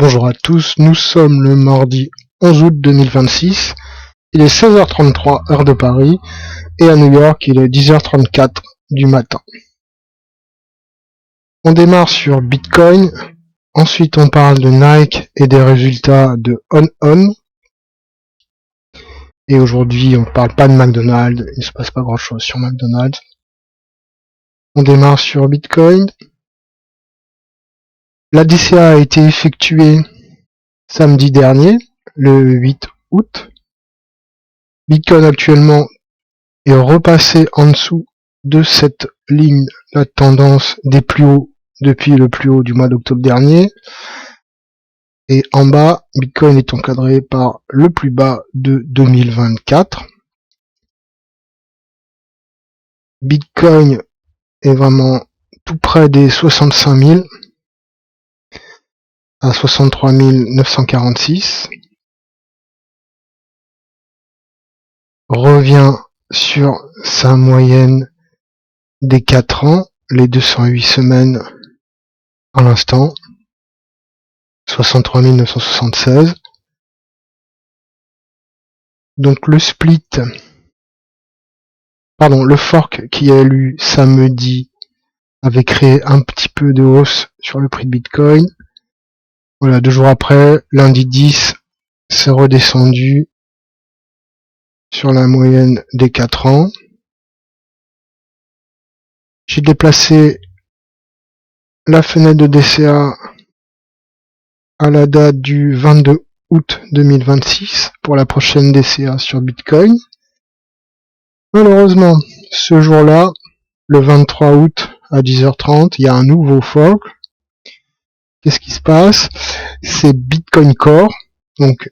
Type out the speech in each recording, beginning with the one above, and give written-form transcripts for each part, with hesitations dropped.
Bonjour à tous, nous sommes le mardi 11 août 2026, il est 16h33 heure de Paris, et à New York il est 10h34 du matin. On démarre sur Bitcoin, ensuite on parle de Nike et des résultats de ON. Et aujourd'hui on parle pas de McDonald's, il ne se passe pas grand chose sur McDonald's. On démarre sur Bitcoin. La DCA a été effectuée samedi dernier, le 8 août. Bitcoin actuellement est repassé en dessous de cette ligne, la tendance des plus hauts depuis le plus haut du mois d'octobre dernier. Et en bas, Bitcoin est encadré par le plus bas de 2024. Bitcoin est vraiment tout près des 65 000 à 63 946. Revient sur sa moyenne des 4 ans, les 208 semaines à l'instant, 63 976. Donc le fork qui a eu samedi avait créé un petit peu de hausse sur le prix de Bitcoin. Voilà, 2 jours après, lundi 10, c'est redescendu sur la moyenne des 4 ans. J'ai déplacé la fenêtre de DCA à la date du 22 août 2026 pour la prochaine DCA sur Bitcoin. Malheureusement, ce jour-là, le 23 août à 10h30, il y a un nouveau fork. Qu'est-ce qui se passe? C'est Bitcoin Core. Donc,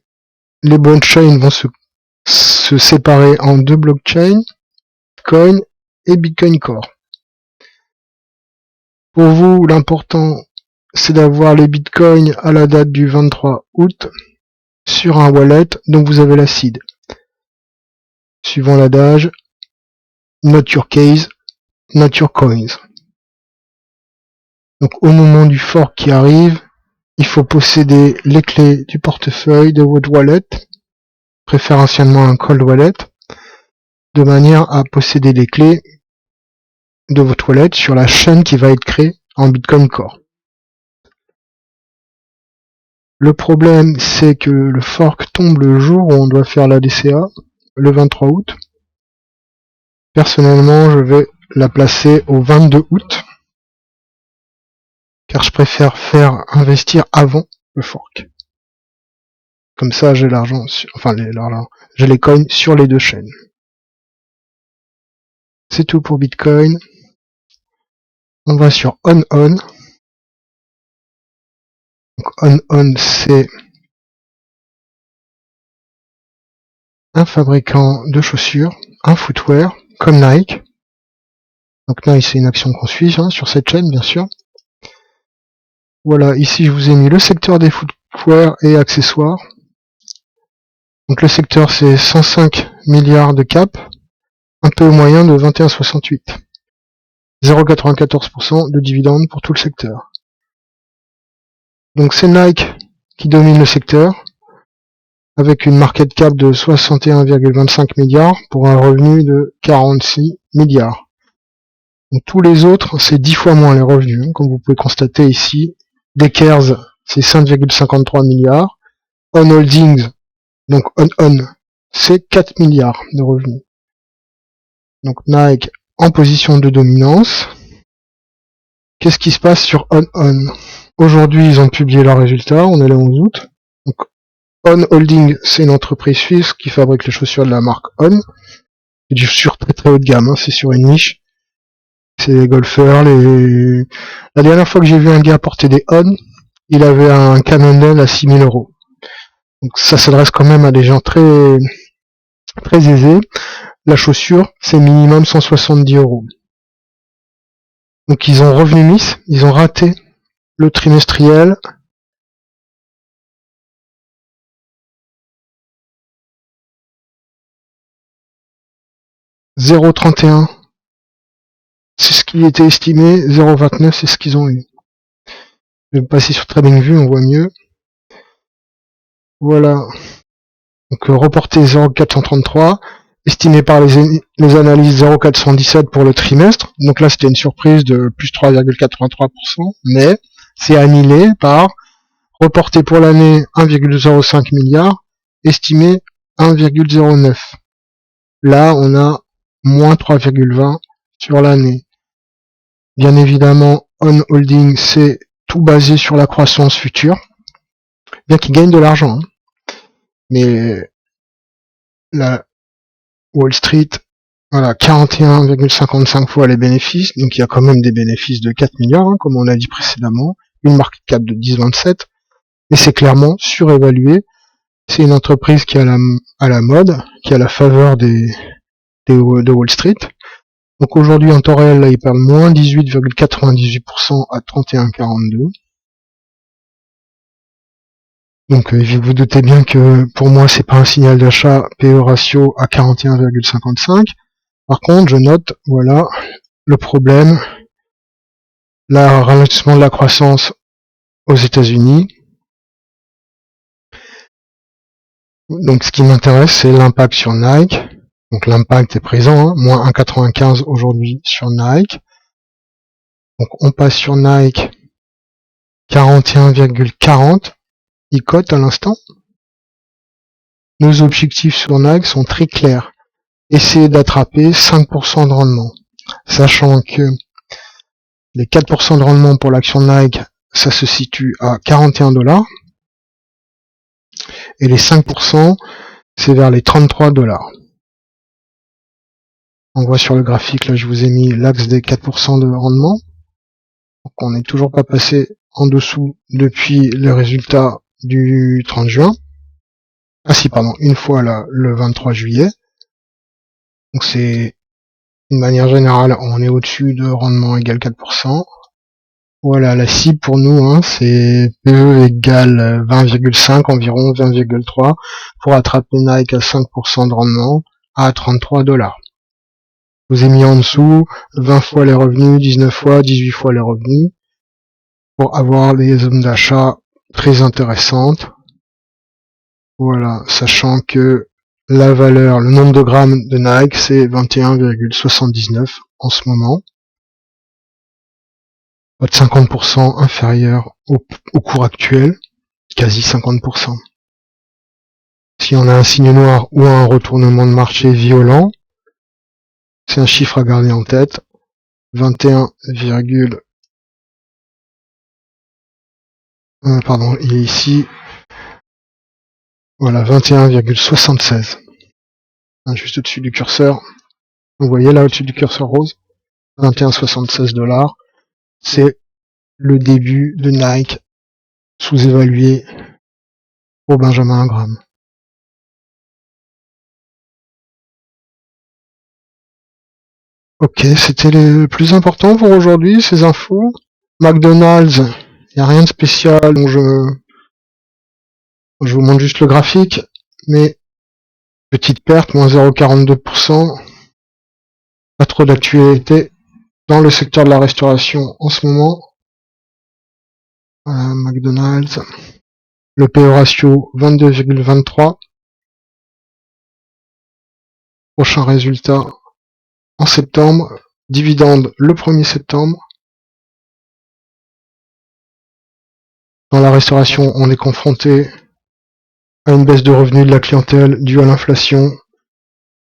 les blockchains vont se séparer en 2 blockchains, Bitcoin et Bitcoin Core. Pour vous, l'important, c'est d'avoir les bitcoins à la date du 23 août sur un wallet dont vous avez la seed. Suivant l'adage, not your case, not your coins. Donc au moment du fork qui arrive, il faut posséder les clés du portefeuille de votre wallet, préférentiellement un cold wallet, de manière à posséder les clés de votre wallet sur la chaîne qui va être créée en Bitcoin Core. Le problème, c'est que le fork tombe le jour où on doit faire la DCA, le 23 août. Personnellement, je vais la placer au 22 août, car je préfère faire investir avant le fork. Comme ça, j'ai l'argent, j'ai les coins sur les deux chaînes. C'est tout pour Bitcoin. On va sur ON. Donc ON, c'est un fabricant de chaussures, un footwear, comme Nike. Donc Nike, c'est une action qu'on suit sur cette chaîne, bien sûr. Voilà, ici je vous ai mis le secteur des footwear et accessoires. Donc le secteur, c'est 105 milliards de cap, un taux moyen de 21,68. 0,94% de dividendes pour tout le secteur. Donc c'est Nike qui domine le secteur, avec une market cap de 61,25 milliards pour un revenu de 46 milliards. Donc tous les autres, c'est 10 fois moins les revenus, comme vous pouvez constater ici. Dekers, c'est 5,53 milliards. On Holdings, donc On, c'est 4 milliards de revenus. Donc Nike en position de dominance. Qu'est-ce qui se passe sur On? Aujourd'hui, ils ont publié leurs résultats, on est le 11 août. Donc, On Holding, c'est une entreprise suisse qui fabrique les chaussures de la marque On. C'est des chaussures très très haut de gamme, c'est sur une niche. C'est les golfeurs, La dernière fois que j'ai vu un gars porter des On, il avait un Cannondale à 6 000 €. Donc ça s'adresse quand même à des gens très très aisés. La chaussure, c'est minimum 170 €. Donc ils ont revenu miss, ils ont raté le trimestriel. « 0,31 », c'est ce qui était estimé, 0,29 c'est ce qu'ils ont eu. Je vais passer sur TradingView, on voit mieux. Voilà. Donc reporté 0,433, estimé par les analyses 0,417 pour le trimestre. Donc là c'était une surprise de plus 3,83%, mais c'est annulé par reporté pour l'année 1,05 milliard, estimé 1,09. Là on a moins 3,20 sur l'année. Bien évidemment, On Holding, c'est tout basé sur la croissance future, bien qu'il gagne de l'argent. Mais la Wall Street, voilà, 41,55 fois les bénéfices, donc il y a quand même des bénéfices de 4 milliards, comme on a dit précédemment, une market cap de 10,27, mais c'est clairement surévalué. C'est une entreprise qui est à la mode, qui a la faveur de Wall Street. Donc aujourd'hui, en temps réel, là, ils perdent moins 18,98% à 31,42. Donc vous vous doutez bien que pour moi, c'est pas un signal d'achat PE ratio à 41,55. Par contre, je note, voilà, le problème, le ralentissement de la croissance aux États-Unis. Donc ce qui m'intéresse, c'est l'impact sur Nike. Donc l'impact est présent, moins 1,95 aujourd'hui sur Nike. Donc on passe sur Nike, 41,40. Il cote à l'instant. Nos objectifs sur Nike sont très clairs. Essayer d'attraper 5% de rendement. Sachant que les 4% de rendement pour l'action Nike, ça se situe à 41 $. Et les 5%, c'est vers les 33 $. On voit sur le graphique, là je vous ai mis l'axe des 4% de rendement. Donc on n'est toujours pas passé en dessous depuis les résultats du 30 juin. Ah si, pardon, une fois là, le 23 juillet. Donc c'est, d'une manière générale, on est au-dessus de rendement égal 4%. Voilà, la cible pour nous, c'est PE égale 20,5, environ 20,3, pour attraper Nike à 5% de rendement à 33 $. Je vous ai mis en dessous 20 fois les revenus, 19 fois, 18 fois les revenus, pour avoir des zones d'achat très intéressantes. Voilà, sachant que la valeur, le nombre de grammes de Nike, c'est 21,79 en ce moment. Pas de 50% inférieur au cours actuel, quasi 50%. Si on a un signe noir ou un retournement de marché violent, c'est un chiffre à garder en tête. 21, pardon, il est ici. Voilà, 21,76. Juste au-dessus du curseur. Vous voyez là au-dessus du curseur rose, 21,76 $. C'est le début de Nike sous-évalué pour Benjamin Ingram. Ok, c'était le plus important pour aujourd'hui, ces infos. McDonald's, il n'y a rien de spécial, donc je vous montre juste le graphique, mais petite perte, moins 0,42%. Pas trop d'actualité dans le secteur de la restauration en ce moment. Voilà, McDonald's. Le PE ratio 22,23. Prochain résultat en septembre. Dividende le 1er septembre. Dans la restauration, on est confronté à une baisse de revenus de la clientèle due à l'inflation,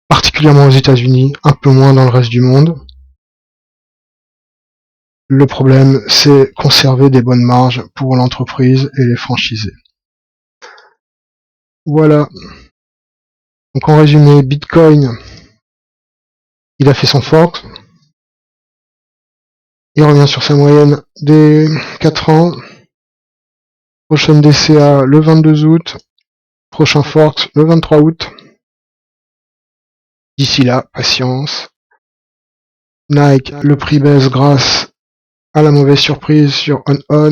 particulièrement aux États-Unis, un peu moins dans le reste du monde. Le problème, c'est conserver des bonnes marges pour l'entreprise et les franchisés. Voilà. Donc en résumé, Bitcoin, il a fait son fork. Il revient sur sa moyenne des 4 ans. Prochaine DCA le 22 août. Prochain fork le 23 août. D'ici là, patience. Nike, le prix baisse grâce à la mauvaise surprise sur On,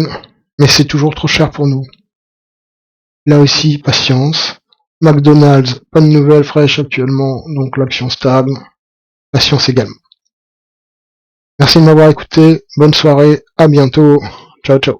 mais c'est toujours trop cher pour nous. Là aussi, patience. McDonald's, pas de nouvelles fraîches actuellement, donc l'action stable. Patience également. Merci de m'avoir écouté, bonne soirée, à bientôt, ciao ciao.